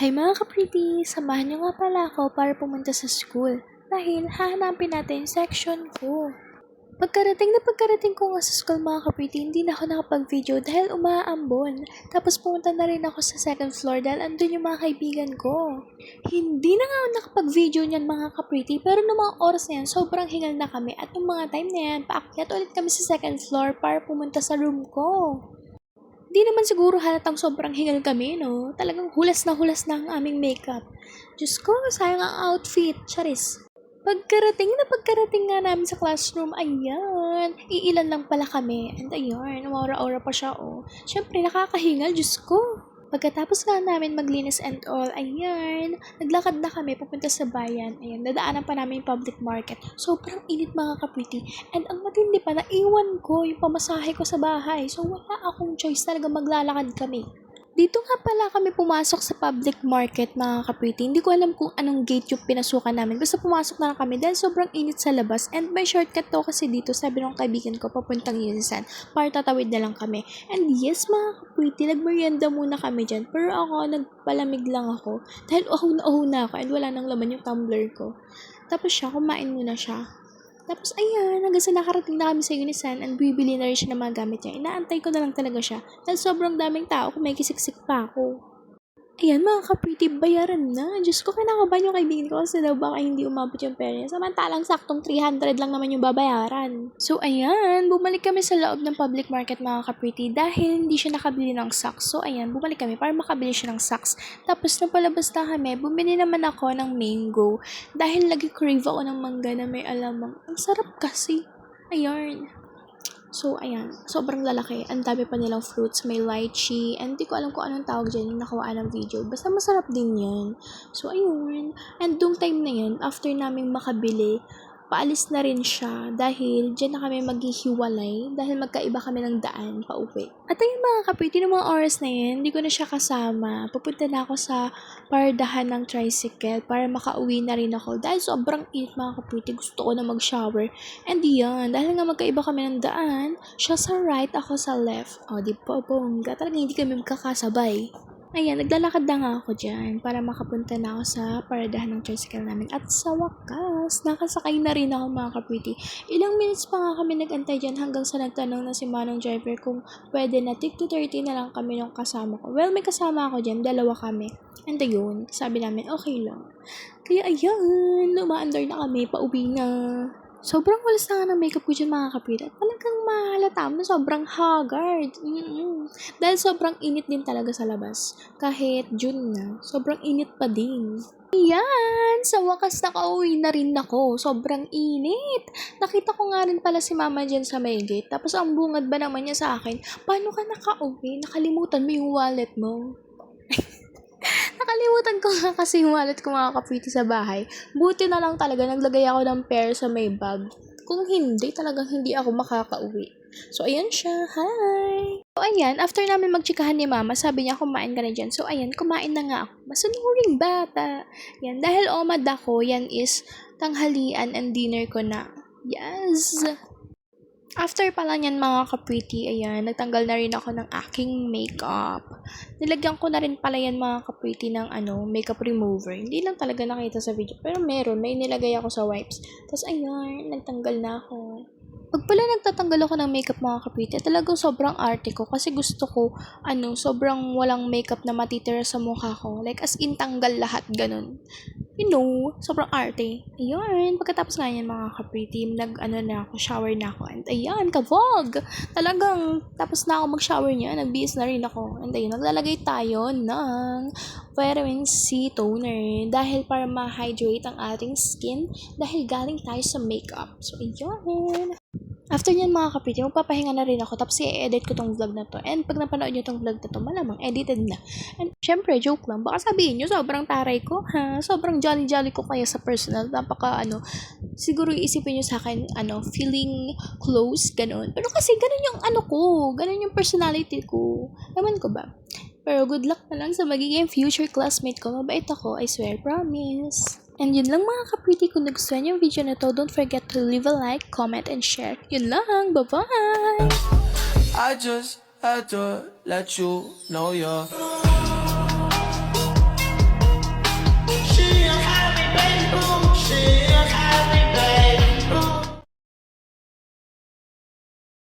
Hi mga ka-pretty! Samahan niyo nga pala ako para pumunta sa school dahil hahanapin natin yung section ko. Pagkarating ko nga sa school mga ka-pretty, hindi na ako nakapag-video dahil umaambon. Tapos pumunta na rin ako sa second floor dahil andun yung mga kaibigan ko. Hindi na nga ako nakapag-video niyan mga ka-pretty, pero noong mga oras na yan, sobrang hingal na kami at noong mga time na yan, paakyat ulit kami sa second floor para pumunta sa room ko. Di naman siguro halatang sobrang hingal kami, no? Talagang hulas na ang aming makeup. Diyos ko, sayang ang outfit. Charis. Pagkarating nga namin sa classroom, ayan. Iilan lang pala kami. And ayan, umawra-aura pa siya, oh. Siyempre, nakakahingal, Diyos ko. Pagkatapos nga namin maglinis and all, ayan, naglakad na kami pupunta sa bayan. Ayan, dadaanan pa namin yung public market. Sobrang init mga ka-pretty. And ang matindi pa, naiwan ko yung pamasahe ko sa bahay. So wala akong choice, talaga maglalakad kami. Dito nga pala kami pumasok sa public market mga ka-pretty. Hindi ko alam kung anong gate yung pinasukan namin. Basta pumasok na lang kami dahil sobrang init sa labas. And may shortcut to kasi dito, sabi ng kaibigan ko, papuntang Yunsan. Para tatawid na lang kami. And yes mga ka-pretty, nagmerienda muna kami dyan. Pero ako, nagpalamig lang ako. Dahil uhaw na ako and wala nang laman yung tumbler ko. Tapos siya, kumain muna siya. Tapos ayan, hanggang sa nakarating na kami sa Unisan and bibili na rin siya ng mga gamit niya. Inaantay ko na lang talaga siya. Dahil sobrang daming tao kung may kisiksik pa ako. Ayan mga ka-pretty, bayaran na. Diyos ko, kinakabahan yung kaibigan ko kasi daw baka hindi umabot yung pera niya. Samantalang saktong 300 lang naman yung babayaran. So ayan, bumalik kami sa loob ng public market mga ka-pretty dahil hindi siya nakabili ng socks. So ayan, bumalik kami para makabili siya ng socks. Tapos nung palabas na kami, bumili naman ako ng mango dahil lagi crave ako ng mangga na may alamang. Ang sarap kasi. Ayan. So, ayan. Sobrang lalaki. Ang dami pa nilang fruits. May lychee. And di ko alam kung anong tawag dyan yung nakawaan ng video. Basta masarap din yan. So, ayun. And dung time na yan, after naming makabili, paalis na rin siya dahil dyan na kami maghihiwalay dahil magkaiba kami ng daan pauwi. At ayun mga ka-pretty, ng mga oras na yan, hindi ko na siya kasama. Pupunta na ako sa pardahan ng tricycle para makauwi na rin ako dahil sobrang init mga ka-pretty. Gusto ko na mag-shower. And yan, dahil nga magkaiba kami ng daan, siya sa right, ako sa left. O, di ba, bongga. Talaga hindi kami magkakasabay. Ayan, naglalakad na nga ako dyan para makapunta na ako sa paradahan ng tricycle namin. At sa wakas, nakasakay na rin ako mga ka-pretty. Ilang minutes pa nga kami nag-antay dyan hanggang sa nagtanong na si manong driver kung pwede na tig to 30 na lang kami ng kasama ko. Well, may kasama ako dyan, dalawa kami. And ayun, sabi namin, okay lang. Kaya ayan, umaandar na kami, pauwi na. Sobrang walas na nga ng makeup ko dyan mga kapita. Talagang mahalata mo, sobrang haggard. Dahil sobrang init din talaga sa labas. Kahit June na, sobrang init pa din. Ayan, sa wakas nakauwi na rin ako. Sobrang init. Nakita ko nga rin pala si mama dyan sa may gate. Tapos ang bungad ba naman niya sa akin, paano ka nakauwi? Nakalimutan mo yung wallet mo. Nakalimutan ko nga kasi yung wallet ko mga ka-pretty sa bahay. Buti na lang talaga naglagay ako ng pair sa may bag. Kung hindi, talagang hindi ako makakauwi. So, ayan siya. Hi! So, ayan, after namin magtsikahan ni mama, sabi niya kumain ka na dyan. So, ayan, kumain na nga ako. Masunuring bata. Yan, dahil omad ako, yan is tanghalian and dinner ko na. Yes! After pala niyan mga ka-pretty, ayan, nagtanggal na rin ako ng aking makeup. Nilagyan ko na rin pala yan mga ka-pretty ng makeup remover. Hindi lang talaga nakita sa video, pero meron, may nilagay ako sa wipes. Tapos ayan, nagtanggal na ako. Pag pala nagtatanggal ako ng makeup mga ka-pretty, talagang sobrang arte ko kasi gusto ko, sobrang walang makeup na matitira sa mukha ko. Like as in tanggal lahat, ganun. You know, sobrang arte. Ayun, pagkatapos nga yan mga ka-pretty, shower na ako. And ayan, kabog! Talagang, tapos na ako mag-shower niya, nagbihis na rin ako. And ayun, naglalagay tayo ng vitamin C toner dahil para ma-hydrate ang ating skin dahil galing tayo sa makeup. So, ayun. After nyan mga ka-pretty, magpapahinga na rin ako tapos i-edit ko tong vlog na to. And pag napanood nyo tong vlog na to, malamang edited na. And syempre, joke lang. Baka sabihin nyo, sobrang taray ko, ha? Sobrang jolly-jolly ko kaya sa personal. Siguro iisipin nyo sa akin, feeling close, ganun. Pero kasi ganun yung ganun yung personality ko. Ewan ko ba? Pero good luck na lang sa magiging future classmate ko. Mabait ako, I swear, promise. And yun lang mga ka-pretty, kung nagustuhan yung video na to, don't forget to leave a like, comment, and share. Yun lang, bye-bye! I just had to let you know you're